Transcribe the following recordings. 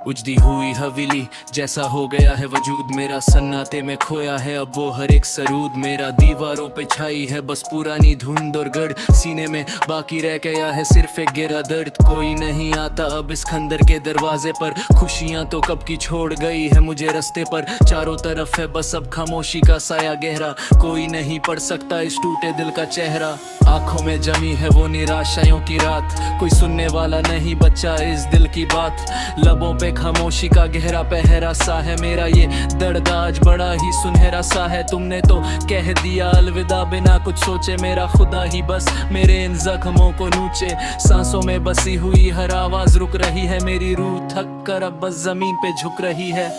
उजड़ी हुई हवेली जैसा हो गया है वजूद मेरा, सन्नाटे में खोया है अब वो हर एक सरूद मेरा। दीवारों पे छाई है बस पुरानी धुंध और गढ़, सीने में बाकी रह गया है सिर्फ एक गहरा दर्द। कोई नहीं आता अब इस खंडर के दरवाजे पर, खुशियां तो कब की छोड़ गई है मुझे रास्ते पर। चारों तरफ है बस अब खामोशी का साया गहरा, कोई नहीं पढ़ सकता इस टूटे दिल का चेहरा। आंखों में जमी है वो निराशाओं की रात, कोई सुनने वाला नहीं बच्चा इस दिल की बात। लबों पे खामोशी का गहरा पहरा सा है मेरा, ये दर्द आज बड़ा ही सुनहरा सा है। तुमने तो कह दिया अलविदा बिना कुछ सोचे, मेरा खुदा ही बस मेरे इन जख्मों को नूचे। सांसों में बसी हुई हर आवाज रुक रही है, मेरी रूह थक कर अब बस जमीन पे झुक रही है।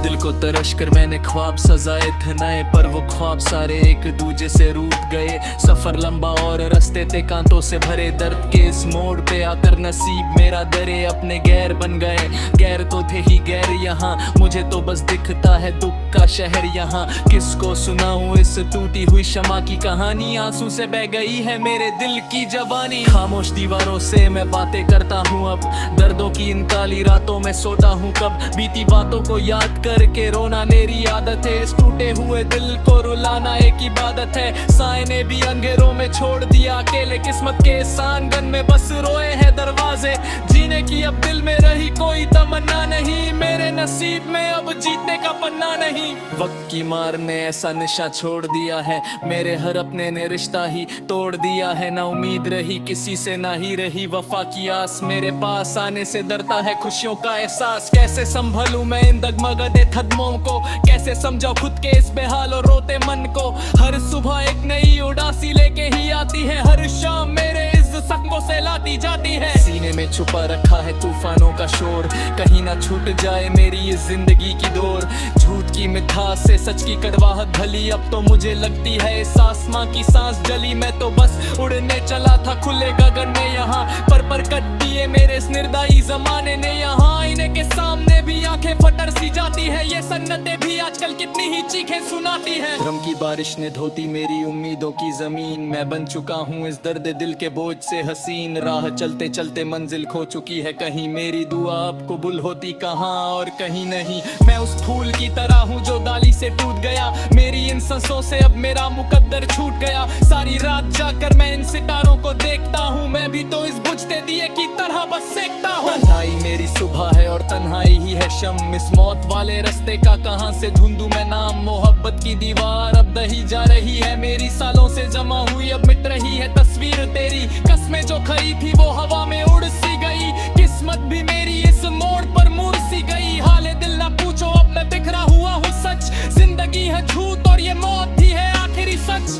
दिल को तरश कर मैंने ख्वाब सजाए थे नए, पर वो ख्वाब सारे एक दूजे से रूठ गए। सफर लंबा और रास्ते थे कांटों से भरे, दर्द के इस मोड़ पे आकर नसीब मेरा दरे अपने गैर बन गए। गैर तो थे ही गैर यहाँ, मुझे तो बस दिखता है दुख का शहर यहाँ। किसको सुनाऊं इस टूटी हुई शमा की कहानी, आंसू से बह गई है मेरे दिल की जवानी। खामोश दीवारों से मैं बातें करता हूँ अब, दर्दों की इन काली रातों में सोता हूँ कब। बीती बातों को याद करके रोना मेरी आदत है, इस टूटे हुए दिल को रुलाना एक इबादत है। साए ने भी अंधेरों में छोड़ दिया अकेले, किस्मत के इस आंगन में बस रोए हैं दरवाजे। जीने की अब दिल में रही कोई तमन्ना नहीं, मेरे नसीब में अब जीतने का पन्ना नहीं। वक्त की मार ने ऐसा निशा छोड़ दिया है, मेरे हर अपने ने रिश्ता ही तोड़ दिया है। ना उम्मीद रही किसी से, ना ही रही वफा की आस, मेरे पास आने से डरता है खुशियों का एहसास। कैसे संभलूं मैं इन डगमगाते कदमों को, कैसे समझाऊं खुद के इस बेहाल और रोते मन को। हर सुबह एक नई उदासी लेके ही आती है, हर शाम मेरे इस सपनों से लाती जाती है। सीने में छुपा रखा है तूफानों का शोर, कहीं ना छूट जाए मेरी ये जिंदगी की डोर। झूठ की मिठास से सच की कड़वाहट भली, अब तो मुझे लगती है इस आसमां की सांस जली। मैं तो बस उड़ने चला था खुले गगन में यहाँ, पर कट दिए मेरे इस निर्दयी जमाने ने यहाँ। आईने के सामने भी आंखें फटर सी जाती है, ये सन्नतें भी आजकल कितनी ही चीखें सुनाती है। गम की बारिश ने धोती मेरी उम्मीदों की जमीन, मैं बन चुका हूँ इस दर्द दिल के बोझ से हसीन। राह चलते चलते मंजिल खो चुकी है कहीं, मेरी दुआ अब कबूल होती कहाँ और कहीं नहीं। मैं उस फूल की तरह हूँ जो डाली से टूट गया, मेरी इन सांसों से अब मेरा मुकद्दर छूट गया। सारी रात जाकर मैं इन सितारों को देखता हूँ, मैं भी तो इस बुझते दिए की तरह बस सेकता हूँ। तन्हाई मेरी सुबह है और तन्हाई ही है शम, इस मौत वाले रास्ते का कहां से ढूंढूं मैं नाम। मोहब्बत की दीवार अब दही जा रही है मेरी, सालों से जमा हुई अब मिट रही है तस्वीर तेरी। कस्में जो खई थी वो हवा में उड़ सी गई, किस्मत भी मेरी इस मोड़ पर मुड़ सी गई। हाले दिल ना पूछो अब मैं बिखरा हुआ हूँ सच, जिंदगी है झूठ और ये मौत ही है आखिरी सच।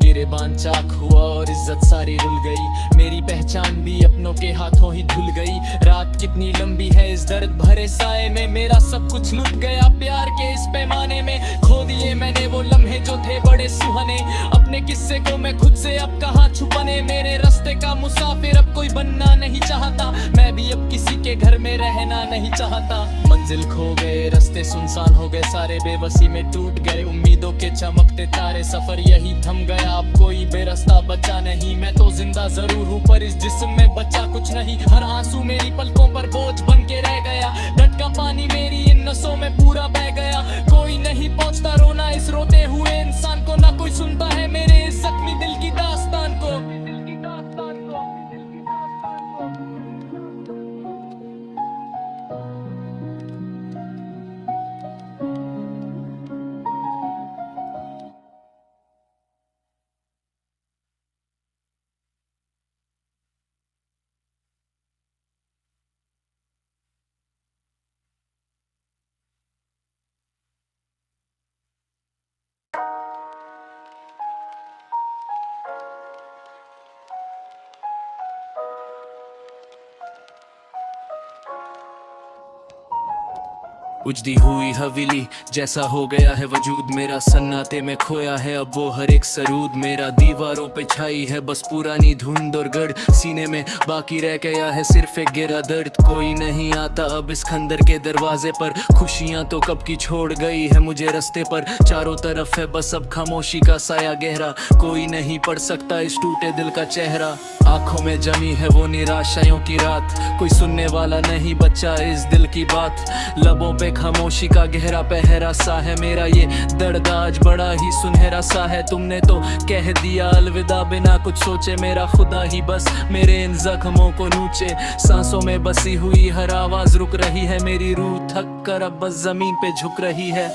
गिरेबान चाक हुआ और इज्जत सारी रुल गई, मेरी पहचान भी अपनों के हाथों ही धुल गई। रात कितनी लंबी है इस दर्द भरे साए में, मेरा सब कुछ लुट गया प्यार के इस पैमाने में। खो दिए मैंने वो लम्हे जो थे बड़े सुहाने, अपने किस्से को मैं खुद से अब कहाँ छुपाने। मेरे रास्ते का मुसाफिर अब कोई बनना नहीं चाहता, मैं भी अब किसी के घर में रहना नहीं चाहता। मंजिल खो गए, रास्ते सुनसान हो गए सारे, बेबसी में टूट गए उम्मीदों के चमकते तारे। सफर यही थम गया अब कोई बेरास्ता बचा नहीं, मैं तो जिंदा जरूर हूँ पर इस जिस्म में बचा कुछ नहीं। हर आंसू मेरी पलकों पर बोझ बन के रह गया, डट का पानी मेरी इन नसों में पूरा बह गया। कोई नहीं पहुंचता रोना इस रोते हुए इंसान को, ना कोई सुनता है मेरे इस जख्मी दिल की दास्तान को। उजड़ी हुई हवेली जैसा हो गया है वजूद मेरा, सन्नाटे में खोया है अब वो हर एक सरूद मेरा। दीवारों पे छाई है बस पुरानी धुंध और गढ़, सीने में बाकी रह गया है सिर्फ एक गिरा दर्द। कोई नहीं आता अब इस खंडर के दरवाजे पर, खुशियां तो कब की छोड़ गई है मुझे रास्ते पर। चारों तरफ है बस अब खामोशी का साया गहरा, कोई नहीं पढ़ सकता इस टूटे दिल का चेहरा। आंखों में जमी है वो निराशाओं की रात, कोई सुनने वाला नहीं बच्चा इस दिल की बात। लबों पे खामोशी का गहरा पहरा सा है मेरा, ये दर्द आज बड़ा ही सुनहरा सा है। तुमने तो कह दिया अलविदा बिना कुछ सोचे, मेरा खुदा ही बस मेरे इन जख्मों को नूचे। सांसों में बसी हुई हर आवाज रुक रही है, मेरी रूह थक कर अब बस जमीन पे झुक रही है।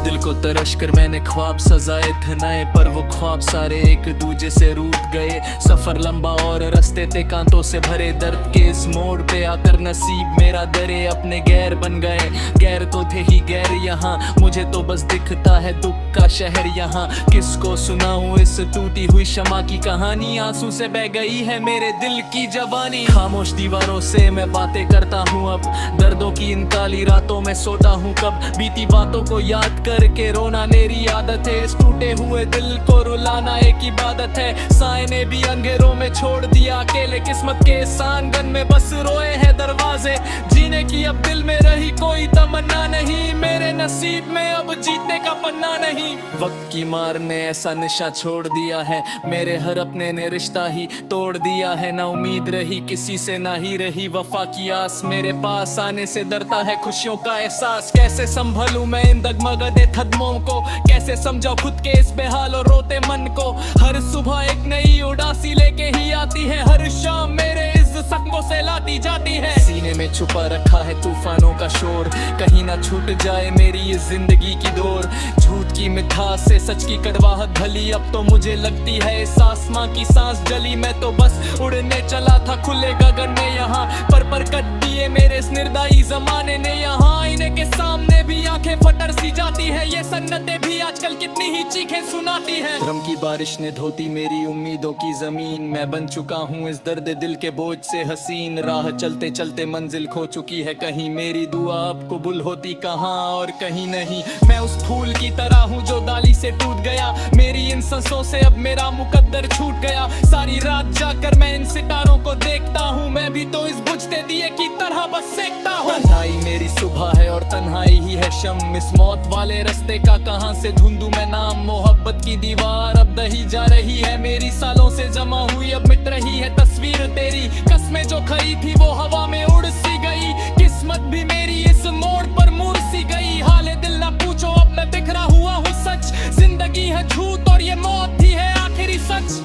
दिल को तरश कर मैंने ख्वाब सजाए थे नए, पर वो ख्वाब सारे एक दूजे से रूठ गए। सफर लंबा और रास्ते थे कांटों से भरे, दर्द के इस मोड़ पे आकर नसीब मेरा दरे अपने गैर बन गए। गैर तो थे ही गैर यहाँ, मुझे तो बस दिखता है दुख का शहर यहाँ। किसको सुनाऊं इस टूटी हुई शमा की कहानी, आंसू से बह गई है मेरे दिल की जवानी। खामोश दीवारों से मैं बातें करता हूँ अब, दर्दों की इन काली रातों में सोता हूँ कब। बीती बातों को याद करके रोना मेरी आदत है, इस टूटे हुए दिल को रुलाना एक इबादत है। साए ने भी अंधेरों में छोड़ दिया अकेले, किस्मत के सांगन में बस रोए हैं दरवाजे। जीने की अब दिल में रही कोई तमन्ना नहीं, मेरे नसीब में अब जीतने का पन्ना नहीं। वक्त की मार ने ऐसा निशा छोड़ दिया है, मेरे हर अपने ने रिश्ता ही तोड़ दिया है। ना उम्मीद रही किसी से, ना ही रही वफा की आस, मेरे पास आने से डरता है खुशियों का एहसास। कैसे संभलूं मैं इन दगमगते कदमों को, कैसे समझाऊं खुद के इस बेहाल और रोते मन को। हर सुबह एक नई उदासी लेके ही आती है, हर शाम मेरे इस सपनों से लाती जाती है। सीने में छुपा रखा है तूफानों का शोर, कहीं ना छूट जाए मेरी ये जिंदगी की डोर। झूठ की मिठास से सच की कड़वाहट भली, अब तो मुझे लगती है इस आसमां की सांस जली। मैं तो बस उड़ने चला था खुले गगन में यहाँ, पर कट दिए मेरे इस निर्दयी जमाने ने यहाँ। आईने के सामने भी आंखें फटर सी जाती है, ये सन्नतें भी आजकल कितनी ही चीखें सुनाती है। गम की बारिश ने धोती मेरी उम्मीदों की जमीन, मैं बन चुका हूँ इस दर्द दिल के बोझ से हसीन। राह चलते चलते मंजिल खो चुकी है कहीं, मेरी दुआ अब कबूल होती कहाँ और कहीं नहीं। मैं उस फूल की तरह हूँ जो डाली से टूट गया, मेरी इन सांसों से अब मेरा मुकद्दर छूट गया। सारी रात जाकर मैं इन सितारों को देखता हूँ, मैं भी तो इस बुझते दिए की तरह बस सेकता हूँ। तन्हाई मेरी सुबह है और तन्हाई ही है शम, इस मौत वाले रास्ते का कहां से ढूंढूं मैं नाम। मोहब्बत की दीवार अब दही जा रही है मेरी, सालों से जमा हुई अब मिट रही है तस्वीर तेरी। कस्में जो खई थी वो हवा में उड़ सी गई, किस्मत भी मेरी इस मोड़ पर मुड़ सी गई। हाले दिल ना पूछो अब मैं बिखरा हुआ हूँ सच, जिंदगी है झूठ और ये मौत ही है आखिरी सच।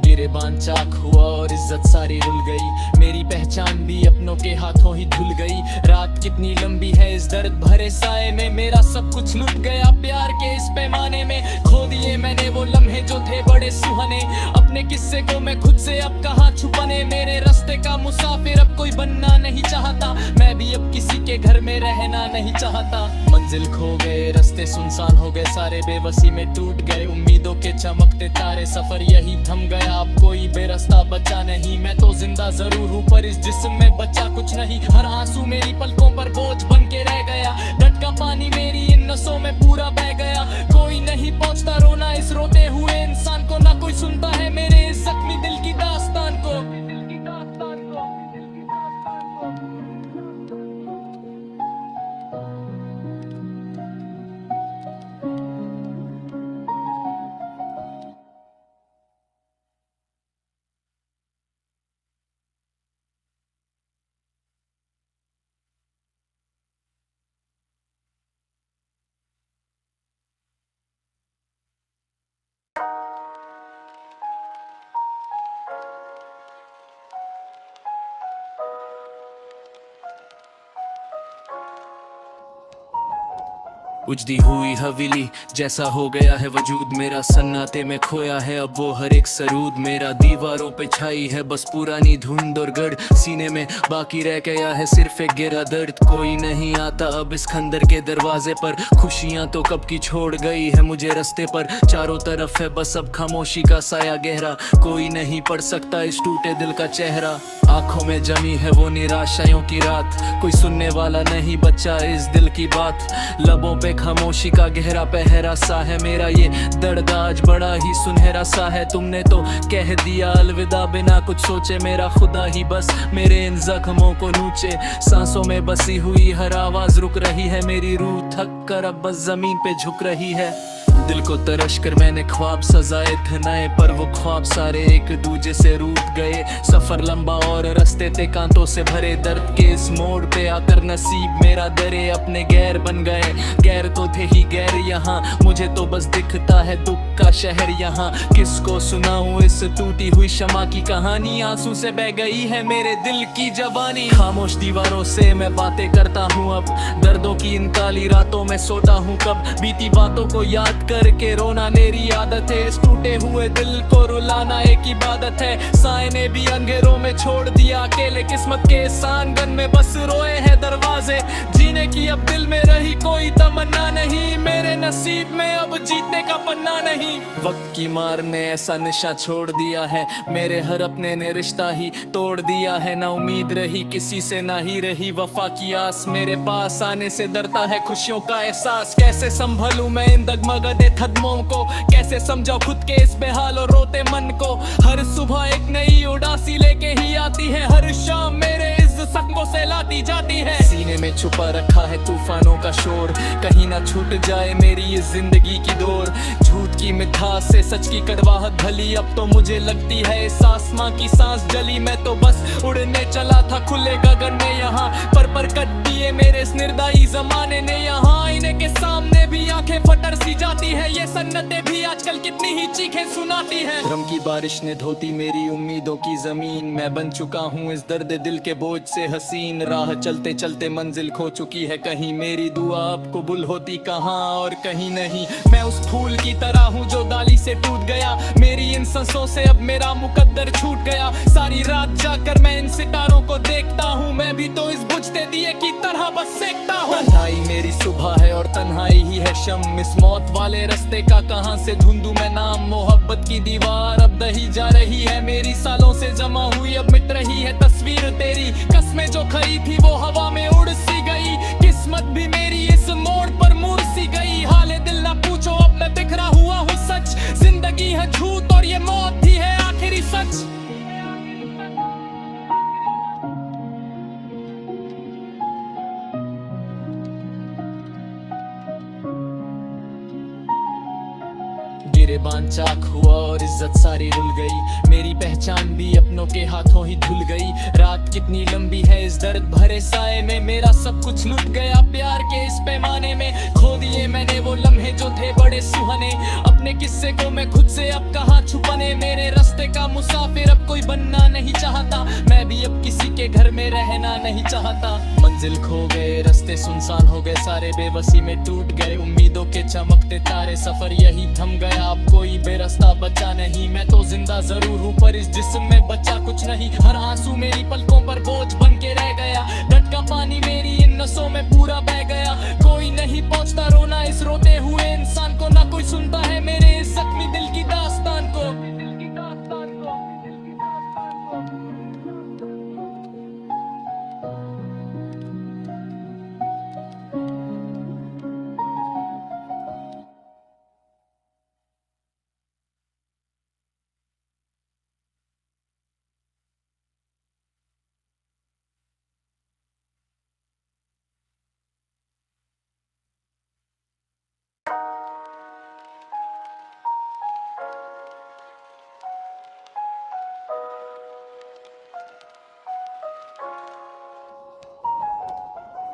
गिरेबान चाक हुआ और इज्जत सारी रुल गई, मेरी पहचान भी अपनों के हाथों ही धुल गई। रात कितनी लंबी है इस दर्द भरे साए में, मेरा सब कुछ लुट गया प्यार के इस पैमाने में। खो दिए मैंने वो लम्हे जो थे बड़े सुहाने, अपने किस्से को मैं खुद से अब कहाँ छुपाने। मेरे रास्ते का मुसाफिर अब कोई बनना नहीं चाहता, मैं भी अब किसी के घर में रहना नहीं चाहता। मंजिल खो गए, रास्ते सुनसान हो गए सारे, बेबसी में टूट गए उम्मीदों के चमकते तारे। सफर यही थम गया अब कोई बेरास्ता बचा नहीं, मैं तो जिंदा जरूर हूँ पर इस जिस्म में बचा कुछ नहीं। हर आंसू मेरी पलकों पर बोझ बन के रह गया, डट का पानी मेरी इन नसों में पूरा बह गया। कोई नहीं पहुंचता रोना इस रोते हुए इंसान को, ना कोई सुनता है मेरे इस जख्मी दिल की दास्तान को। उजड़ी हुई हवेली जैसा हो गया है वजूद मेरा, सन्नाटे में खोया है अब वो हर एक सरूद मेरा। दीवारों पे छाई है बस पुरानी धुंध और गढ़, सीने में बाकी रह गया है सिर्फ एक गहरा दर्द। कोई नहीं आता अब इस खंडर के दरवाजे पर, खुशियां तो कब की छोड़ गई है मुझे रास्ते पर। चारों तरफ है बस अब खामोशी का साया गहरा, कोई नहीं पढ़ सकता इस टूटे दिल का चेहरा। आंखों में जमी है वो निराशाओं की रात, कोई सुनने वाला नहीं बच्चा इस दिल की बात। लबों पे खामोशी का गहरा पहरा सा है मेरा, ये दर्द आज बड़ा ही सुनहरा सा है। तुमने तो कह दिया अलविदा बिना कुछ सोचे, मेरा खुदा ही बस मेरे इन जख्मों को नूचे। सांसों में बसी हुई हर आवाज रुक रही है, मेरी रूह थक कर अब बस जमीन पे झुक रही है। दिल को तरश कर मैंने ख्वाब सजाए थे नए, पर वो ख्वाब सारे एक दूजे से रूठ गए। सफर लंबा और रास्ते थे कांटों से भरे, दर्द के इस मोड़ पे आकर नसीब मेरा दरे अपने गैर बन गए। गैर तो थे ही गैर यहाँ, मुझे तो बस दिखता है दुख का शहर यहाँ। किसको सुनाऊं इस टूटी हुई शमा की कहानी, आंसू से बह गई है मेरे दिल की जवानी। खामोश दीवारों से मैं बातें करता हूँ अब, दर्दों की इन काली रातों में सोता हूँ कब। बीती बातों को याद करके रोना मेरी आदत है, इस टूटे हुए दिल को रुलाना एक इबादत है। साए ने भी अंधेरों में छोड़ दिया अकेले, किस्मत के इस आंगन में बस रोए हैं दरवाजे। जीने की अब दिल में रही कोई तमन्ना नहीं, मेरे नसीब में अब जीतने का पन्ना नहीं। वक्त की मार ने ऐसा निशा छोड़ दिया है, मेरे हर अपने ने रिश्ता ही तोड़ दिया है। ना उम्मीद रही किसी से, ना ही रही वफा की आस, मेरे पास आने से डरता है खुशियों का एहसास। कैसे संभलूं मैं इन डगमगाते कदमों को, कैसे समझाऊं खुद के इस बेहाल और रोते मन को। हर सुबह एक नई उदासी लेके ही आती है, हर शाम मेरे इस सपनों से लाती जाती है। सीने में छुपा रखा है तूफानों का शोर, कहीं ना छूट जाए मेरी ये जिंदगी की डोर। झूठ की मिठास से सच की कड़वाहट भली, अब तो मुझे लगती है इस आसमां की सांस जली। मैं तो बस उड़ने चला था खुले गगन में यहाँ, पर कट दिए मेरे इस निर्दयी जमाने ने यहाँ। आईने के सामने भी आंखें फटर सी जाती है, ये सन्नतें भी आजकल कितनी ही चीखें सुनाती है। गम की बारिश ने धोती मेरी उम्मीदों की जमीन, मैं बन चुका हूँ इस दर्द दिल के बोझ से हसीन। राह चलते चलते मंजिल खो चुकी है कहीं, मेरी दुआ अब कबूल होती कहाँ और कहीं नहीं। मैं उस फूल की तरह हूँ जो डाली से टूट गया, मेरी इन सांसों से अब मेरा मुकद्दर छूट गया। सारी रात जाकर मैं इन सितारों को देखता हूँ, मैं भी तो इस बुझते दिए की तरह बस सेकता हूँ। तन्हाई मेरी सुबह है और तन्हाई ही है शम, इस मौत वाले रास्ते का कहाँ से ढूंढूं मैं नाम। मोहब्बत की दीवार अब दही जा रही है मेरी, सालों से जमा हुई अब मिट रही है तस्वीर तेरी। कस्में जो खई थी वो हवा में उड़ सी गई, किस्मत भी मेरी इस मोड़ पर मुड़ सी गई। हाले दिल ना पूछो अब मैं बिखरा हुआ हूँ सच, जिंदगी है झूठ और ये मौत ही है आखिरी सच। गिरेबान चाक हुआ और इज्जत सारी रुल गई, मेरी पहचान भी अपनों के हाथों ही धुल गई। रात कितनी लंबी है इस दर्द भरे साए में, मेरा सब कुछ लुट गया प्यार के इस पैमाने में। खो दिए मैंने वो लम्हे जो थे बड़े सुहाने, अपने किस्से को मैं खुद से अब कहाँ छुपाने। मेरे रास्ते का मुसाफिर अब कोई बनना नहीं चाहता, मैं भी अब किसी के घर में रहना नहीं चाहता। मंजिल खो गए, रास्ते सुनसान हो गए सारे, बेबसी में टूट गए उम्मीदों के चमकते तारे। सफर यही थम गया अब कोई बेरास्ता बचा नहीं, मैं तो जिंदा जरूर हूँ पर इस जिस्म में बचा कुछ नहीं। हर आंसू मेरी पलकों पर बोझ बन के रह गया, डट का पानी मेरी इन नसों में पूरा बह गया। कोई नहीं पहुंचता रोना इस रोते हुए इंसान को, ना कोई सुनता है मेरे इस जख्मी दिल की दास्तान को।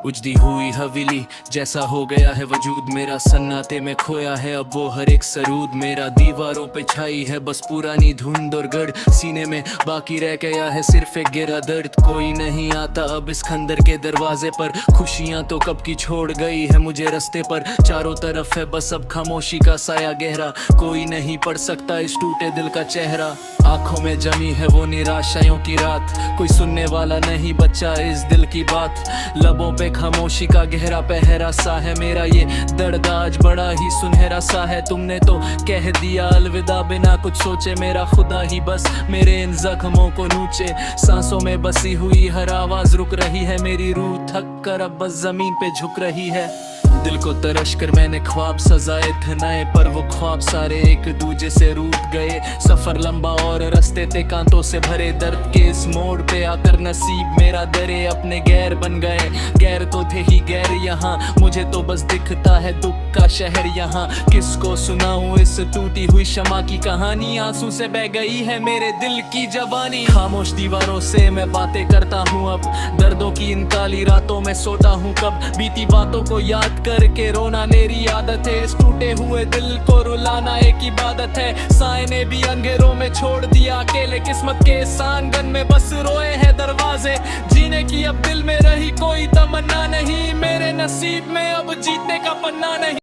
उजड़ी हुई हवेली जैसा हो गया है वजूद मेरा, सन्नाटे में खोया है अब वो हर एक सरूद मेरा। दीवारों पे छाई है बस पुरानी धुंध और गढ़, सीने में बाकी रह गया है सिर्फ एक गहरा दर्द। कोई नहीं आता अब इस खंडर के दरवाजे पर, खुशियां तो कब की छोड़ गई है मुझे रास्ते पर। चारों तरफ है बस अब खामोशी का साया गहरा, कोई नहीं पढ़ सकता इस टूटे दिल का चेहरा। आंखों में जमी है वो निराशाओं की रात, कोई सुनने वाला नहीं बच्चा इस दिल की बात। लबों पे खामोशी का गहरा पहरा सा है मेरा, ये दर्द आज बड़ा ही सुनहरा सा है। तुमने तो कह दिया अलविदा बिना कुछ सोचे, मेरा खुदा ही बस मेरे इन जख्मों को नूचे। सांसों में बसी हुई हर आवाज रुक रही है, मेरी रूह थक कर अब बस जमीन पे झुक रही है। दिल को तरश कर मैंने ख्वाब सजाए धनाए, पर वो ख्वाब सारे एक दूजे से रूठ गए। सफर लंबा और रास्ते थे कांटों से भरे, दर्द के इस मोड़ पे आकर नसीब मेरा दरे अपने गैर बन गए। गैर तो थे ही गैर यहाँ, मुझे तो बस दिखता है दुख का शहर यहाँ। किसको सुनाऊं इस टूटी हुई शमा की कहानी, आंसू से बह गई है मेरे दिल की जवानी। खामोश दीवारों से मैं बातें करता हूँ अब, दर्दों की इन काली रातों में सोता हूँ कब। बीती बातों को याद करके रोना मेरी आदत है, इस टूटे हुए दिल को रुलाना एक इबादत है। साए ने भी अंधेरों में छोड़ दिया अकेले, किस्मत के इस आंगन में बस रोए हैं दरवाजे। जीने की अब दिल में रही कोई तमन्ना नहीं, मेरे नसीब में अब जीतने का पन्ना नहीं।